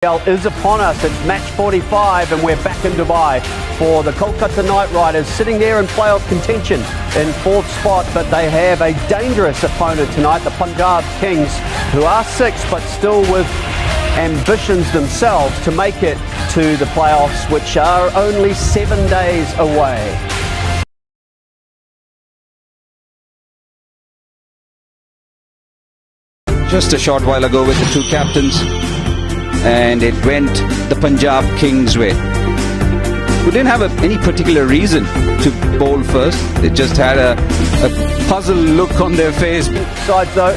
IPL is upon us. It's match 45 and we're back in Dubai for the Kolkata Knight Riders, sitting there in playoff contention in fourth spot, but they have a dangerous opponent tonight, the Punjab Kings, who are sixth but still with ambitions themselves to make it to the playoffs, which are only 7 days away. Just a short while ago with the two captains, and it went the Punjab Kings way. We didn't have any particular reason to bowl first. They just had a puzzled look on their face. Besides though,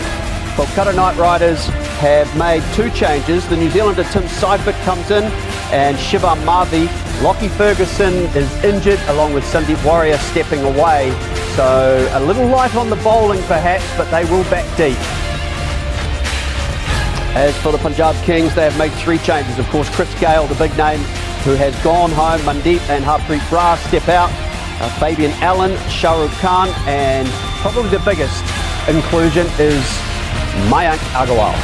Kolkata Knight Riders have made two changes. The New Zealander Tim Seifert comes in and Shivam Mavi. Lockie Ferguson is injured along with Sandeep Warrior stepping away. So a little light on the bowling perhaps, but they will back deep. As for the Punjab Kings, they have made three changes. Of course, Chris Gale, the big name, who has gone home. Mandeep and Harpreet Brar step out. Fabian Allen, Shah Rukh Khan, and probably the biggest inclusion is Mayank Agarwal.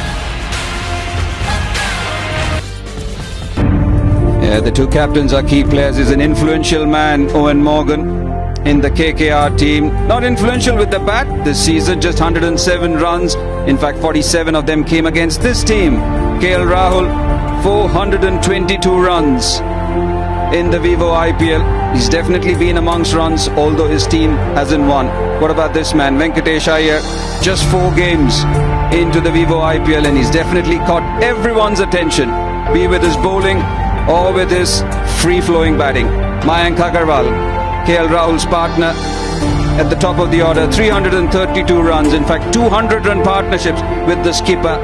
Yeah, the two captains are key players. He's an influential man, Eoin Morgan, in the Kkr team. Not influential with the bat this season, just 107 runs. In fact, 47 of them came against this team. Rahul, 422 runs in the Vivo IPL. He's definitely been amongst runs, although his team hasn't won. What about this man, Venkatesh Iyer? Just 4 games into the Vivo IPL, and he's definitely caught everyone's attention, be with his bowling or with his free-flowing batting. Mayank Agarwal, Rahul's partner, at the top of the order, 332 runs. In fact, 200-run partnerships with the skipper.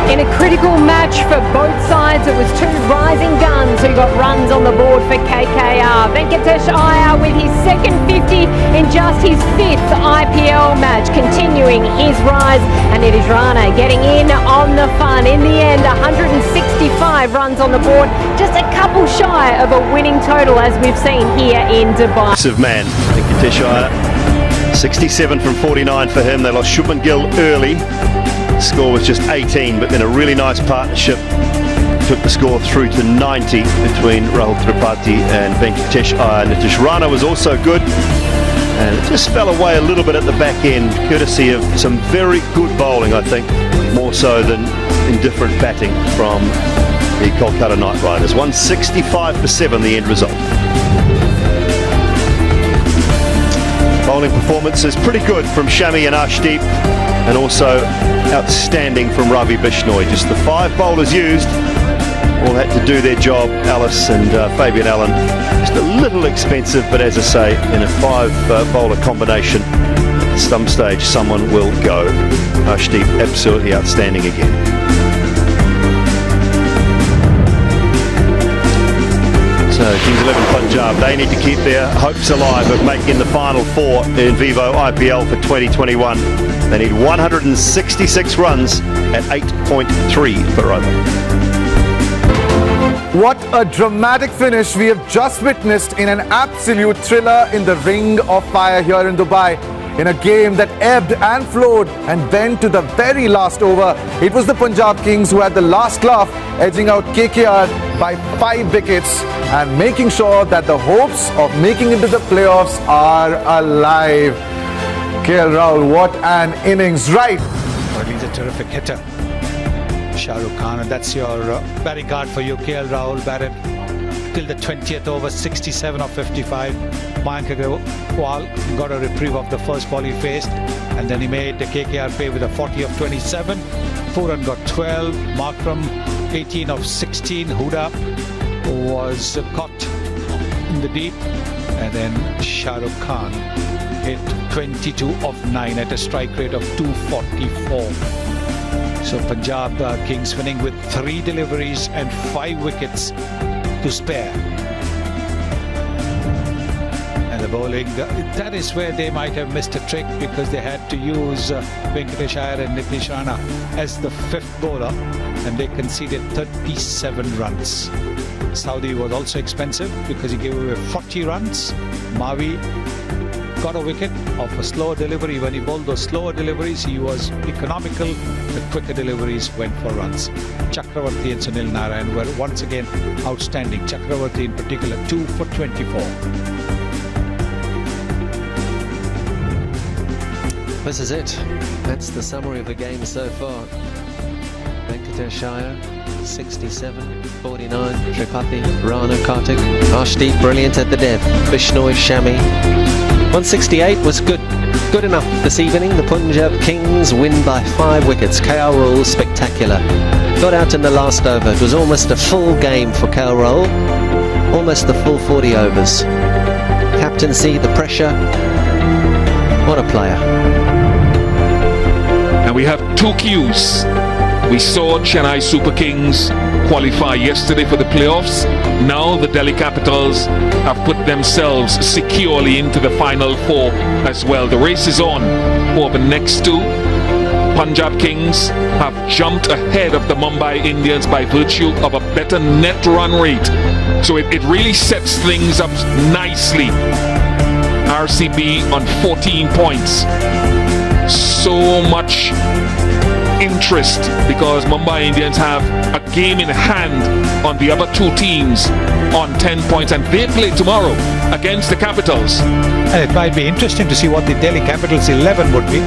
In a critical match for both sides, it was two rising guns who got runs on the board for Kkr. Venkatesh Iyer with his second 50 in just his 5th IPL match, continuing his rise, and it is Rana getting in on the fun. In the end, 165 runs on the board, just a couple shy of a winning total as we've seen here in Dubai. Man, Venkatesh Iyer, 67 from 49 for him. They lost Shubman Gill early. The score was just 18, but then a really nice partnership took the score through to 90 between Rahul Tripathi and Venkatesh Iyer. Nitish Rana was also good, and it just fell away a little bit at the back end, courtesy of some very good bowling, I think, more so than indifferent batting from the Kolkata Knight Riders. 165 for 7, the end result. Bowling performance is pretty good from Shami and Ashdeep, and also outstanding from Ravi Bishnoi. Just the 5 bowlers used all had to do their job. Alice and Fabian Allen just a little expensive, but as I say, in a 5 bowler combination, at some stage someone will go. Ashdeep absolutely outstanding again. So Kings 11 Punjab, they need to keep their hopes alive of making the final 4 in Vivo IPL for 2021. They need 166 runs at 8.3 per over. What a dramatic finish we have just witnessed in an absolute thriller in the Ring of Fire here in Dubai. In a game that ebbed and flowed and went to the very last over, it was the Punjab Kings who had the last laugh, edging out Kkr by 5 wickets and making sure that the hopes of making it to the playoffs are alive. Rahul, what an innings, right? Well, he's a terrific hitter, Shah Rukh Khan, and that's your batting card for you. Rahul batted till the 20th over, 67 of 55. Mayank Agarwal got a reprieve of the first ball he faced, and then he made the Kkr pay with a 40 of 27. Puran got 12, Markram 18 of 16. Huda was caught in the deep, and then Shah Rukh Khan hit 22 of 9 at a strike rate of 244. So Punjab Kings winning with 3 deliveries and 5 wickets to spare. And the bowling, that is where they might have missed a trick, because they had to use Venkatesh Iyer and Nitish Rana as the 5th bowler, and they conceded 37 runs. Saudi was also expensive because he gave away 40 runs. Mavi got a wicket off a slower delivery. When he bowled those slower deliveries, he was economical. The quicker deliveries went for runs. Chakravarti and Sunil Narayan were once again outstanding. Chakravarti in particular, 2 for 24. This is it. That's the summary of the game so far. Venkatesh, Iyer, 67, 49, Tripathi, Rana, Karthik, Arshdeep, brilliant at the death, Bishnoi, Shami. 168 was good enough this evening. The Punjab Kings win by 5 wickets. Rahul, spectacular. Got out in the last over. It was almost a full game for Rahul. Almost the full 40 overs. Captaincy, the pressure. What a player. And we have 2 Qs. We saw Chennai Super Kings qualify yesterday for the playoffs. Now the Delhi Capitals have put themselves securely into the final 4 as well. The race is on for the next 2. Punjab Kings have jumped ahead of the Mumbai Indians by virtue of a better net run rate. So it really sets things up nicely. RCB on 14 points. So much interest because Mumbai Indians have a game in hand on the other 2 teams on 10 points, and they play tomorrow against the Capitals. And it might be interesting to see what the Delhi Capitals 11 would be.